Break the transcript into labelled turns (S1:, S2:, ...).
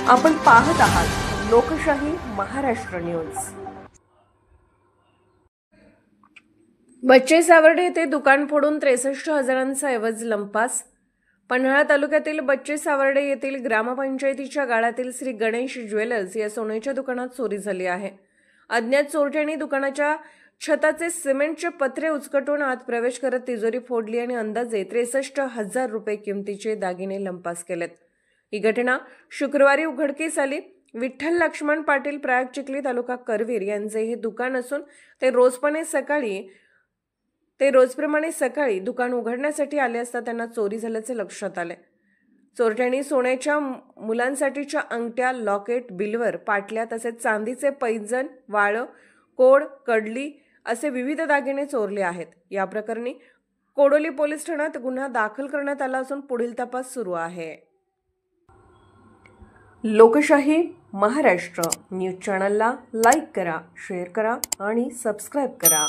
S1: आपण पाहत आहात लोकशाही महाराष्ट्र न्यूज। बच्चे सावर्डे येथे दुकान फोडून 63,000चा ऐवज लंपास। पन्हाळा तालुक्यातील बच्चे सावर्डे येथील ग्रामपंचायतीच्या गाळ्यातील श्री गणेश ज्वेलर्स या सोन्याच्या दुकानात चोरी झाली आहे। अज्ञात चोरट्यांनी दुकानाच्या छताचे सिमेंटचे पत्रे उचकटून आत प्रवेश करत तिजोरी फोडली आणि अंदाजे 63,000 रुपये किमतीचे दागिने लंपास केलेत। ही घटना शुक्रवारी उघडकीस आली। विठ्ठल लक्ष्मण पाटील प्रयाग चिखली तालुका करवीर यांचे हे दुकान असून ते रोजप्रमाणे सकाळी दुकान उघडण्यासाठी आले असता त्यांना चोरी झाल्याचे लक्षात आले। चोरट्यांनी सोन्याच्या मुलांसाठीच्या अंगठ्या, लॉकेट, बिल्वर, पाटल्या तसेच चांदीचे पैंजण, वाळं, कोड, कडली असे विविध दागिने चोरले आहेत। या प्रकरणी कोडोली पोलीस ठाण्यात गुन्हा दाखल करण्यात आला असून पुढील तपास सुरू आहे। लोकशाही महाराष्ट्र न्यूज चॅनलला लाईक करा, शेअर करा आणि सबस्क्राइब करा।